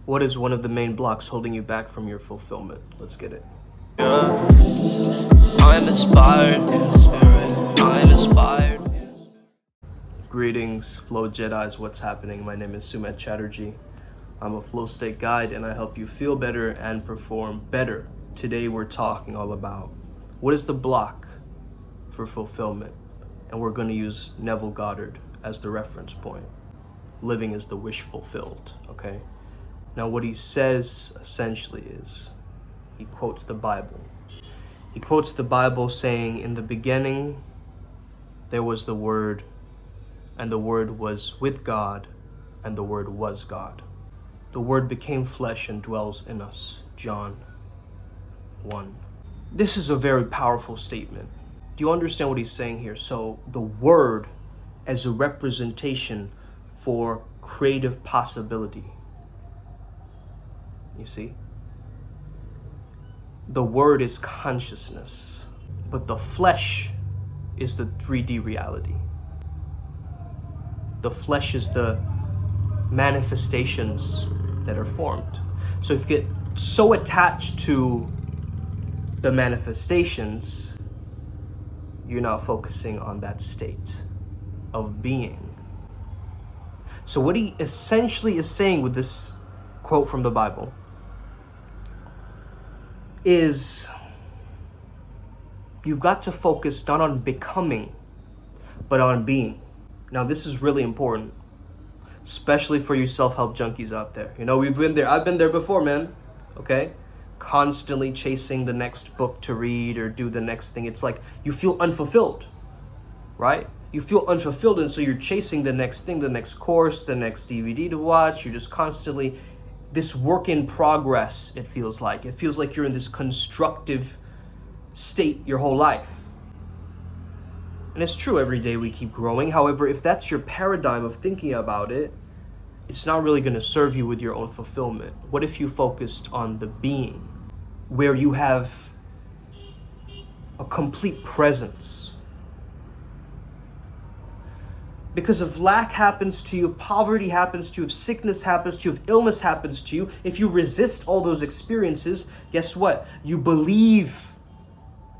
What is one of the main blocks holding you back from your fulfillment? Let's get it. Yeah. I'm inspired. I'm inspired. Greetings, Flow Jedis. What's happening? My name is Sumet Chatterjee. I'm a flow state guide and I help you feel better and perform better. Today we're talking all about what is the block for fulfillment, and we're going to use Neville Goddard as the reference point. Living is the wish fulfilled, okay? Now what he says essentially is, he quotes the Bible. He quotes the Bible saying, in the beginning there was the Word, and the Word was with God, and the Word was God. The Word became flesh and dwells in us. John 1. This is a very powerful statement. Do you understand what he's saying here? So the Word as a representation for creative possibility. You see? The Word is consciousness, but the flesh is the 3D reality. The flesh is the manifestations that are formed. So if you get so attached to the manifestations, you're not focusing on that state of being. So what he essentially is saying with this quote from the Bible is, you've got to focus not on becoming, but on being. Now this is really important, especially for you self-help junkies out there. You know, we've been there. I've been there before, man. Okay? Constantly chasing the next book to read or do the next thing. It's like you feel unfulfilled, right? You feel unfulfilled, and so you're chasing the next thing, the next course, the next DVD to watch. You're just constantly this work in progress, it feels like. It feels like you're in this constructive state your whole life. And it's true, every day we keep growing. However, if that's your paradigm of thinking about it, it's not really going to serve you with your own fulfillment. What if you focused on the being, where you have a complete presence? Because if lack happens to you, if poverty happens to you, if sickness happens to you, if illness happens to you, if you resist all those experiences, guess what? You believe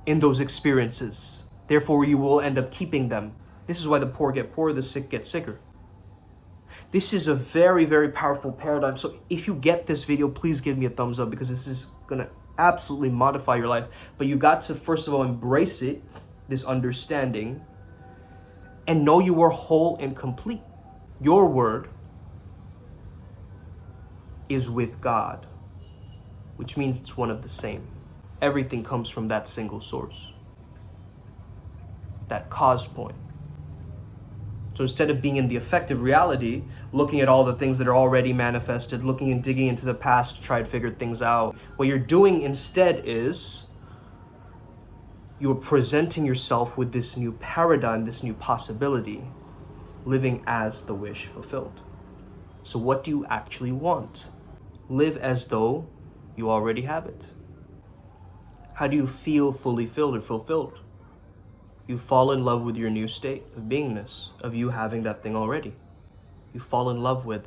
in those experiences. Therefore, you will end up keeping them. This is why the poor get poorer, the sick get sicker. This is a very, very powerful paradigm. So if you get this video, please give me a thumbs up, because this is going to absolutely modify your life. But you got to, first of all, embrace it, this understanding, and know you are whole and complete. Your word is with God, which means it's one of the same. Everything comes from that single source, that cause point. So instead of being in the effective reality, looking at all the things that are already manifested, looking and digging into the past to try to figure things out, what you're doing instead is you're presenting yourself with this new paradigm, this new possibility, living as the wish fulfilled. So what do you actually want? Live as though you already have it. How do you feel fully filled or fulfilled? You fall in love with your new state of beingness, of you having that thing already. You fall in love with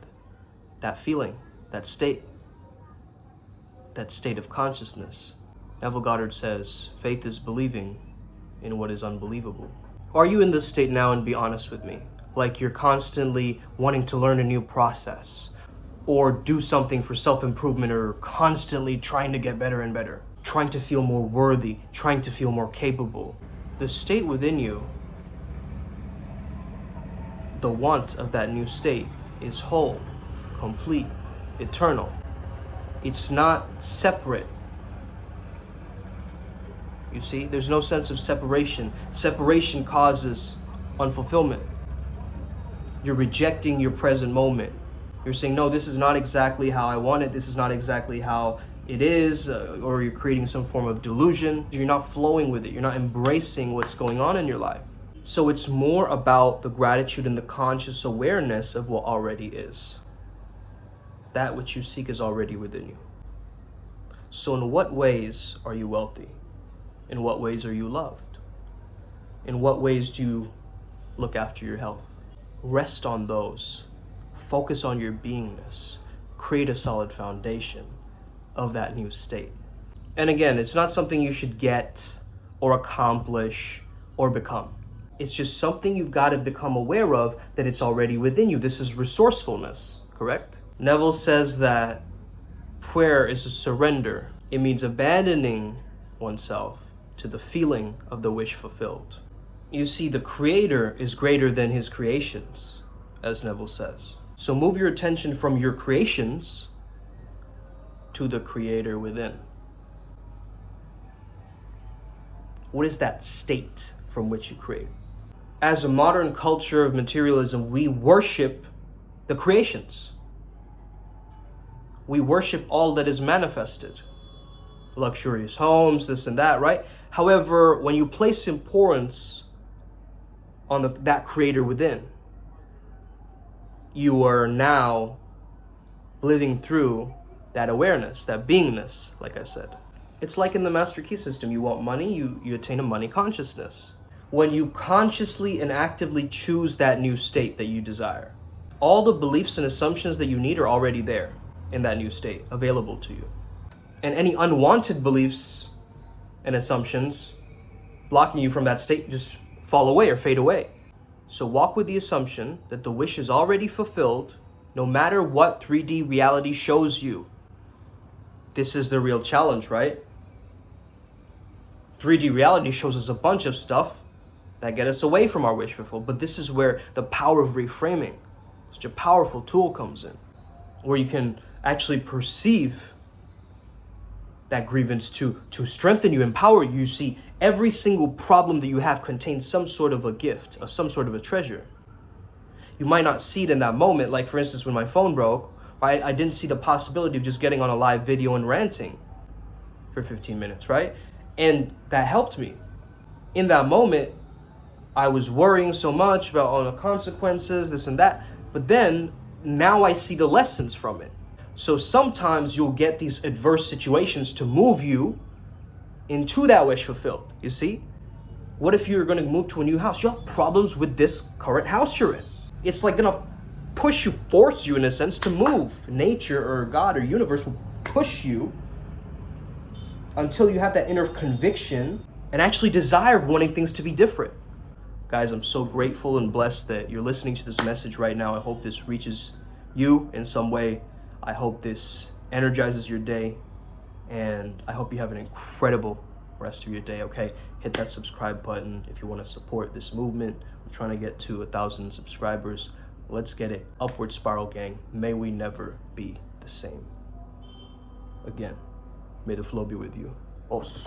that feeling, that state of consciousness. Neville Goddard says, faith is believing in what is unbelievable. Are you in this state now? And be honest with me. Like you're constantly wanting to learn a new process or do something for self-improvement, or constantly trying to get better and better, trying to feel more worthy, trying to feel more capable. The state within you, the want of that new state, is whole, complete, eternal. It's not separate. You see, there's no sense of separation. Separation causes unfulfillment. You're rejecting your present moment. You're saying, no, this is not exactly how I want it. This is not exactly how it is, or you're creating some form of delusion. You're not flowing with it. You're not embracing what's going on in your life. So it's more about the gratitude and the conscious awareness of what already is. That which you seek is already within you. So in what ways are you wealthy? In what ways are you loved? In what ways do you look after your health? Rest on those. Focus on your beingness. create a solid foundation of that new state. And again, it's not something you should get or accomplish or become. It's just something you've got to become aware of, that it's already within you. This is resourcefulness, correct? Neville says that prayer is a surrender. It means abandoning oneself to the feeling of the wish fulfilled. You see, the Creator is greater than his creations, as Neville says. So move your attention from your creations to the Creator within. What is that state from which you create? As a modern culture of materialism, we worship the creations. We worship all that is manifested. Luxurious homes, this and that, right? However, when you place importance on that Creator within, you are now living through that awareness, that beingness, like I said. It's like in the Master Key system. You want money, you attain a money consciousness. When you consciously and actively choose that new state that you desire, all the beliefs and assumptions that you need are already there in that new state, available to you. And any unwanted beliefs and assumptions blocking you from that state just fall away or fade away. So walk with the assumption that the wish is already fulfilled, no matter what 3D reality shows you. This is the real challenge, right? 3D reality shows us a bunch of stuff that get us away from our wish fulfilled. But this is where the power of reframing, such a powerful tool, comes in, where you can actually perceive that grievance to strengthen you, empower you. You see, every single problem that you have contains some sort of a gift, or some sort of a treasure. You might not see it in that moment. Like, for instance, when my phone broke, right? I didn't see the possibility of just getting on a live video and ranting for 15 minutes, right? And that helped me. In that moment, I was worrying so much about all the consequences, this and that. But then, now I see the lessons from it. So sometimes you'll get these adverse situations to move you into that wish fulfilled, you see? What if you're gonna move to a new house? You have problems with this current house you're in. It's like gonna push you, force you in a sense to move. Nature or God or universe will push you until you have that inner conviction and actually desire of wanting things to be different. Guys, I'm so grateful and blessed that you're listening to this message right now. I hope this reaches you in some way. I hope this energizes your day, and I hope you have an incredible rest of your day, okay? Hit that subscribe button if you want to support this movement. I'm trying to get to 1,000 subscribers. Let's get it. Upward spiral, gang. May we never be the same. Again, may the flow be with you. Os.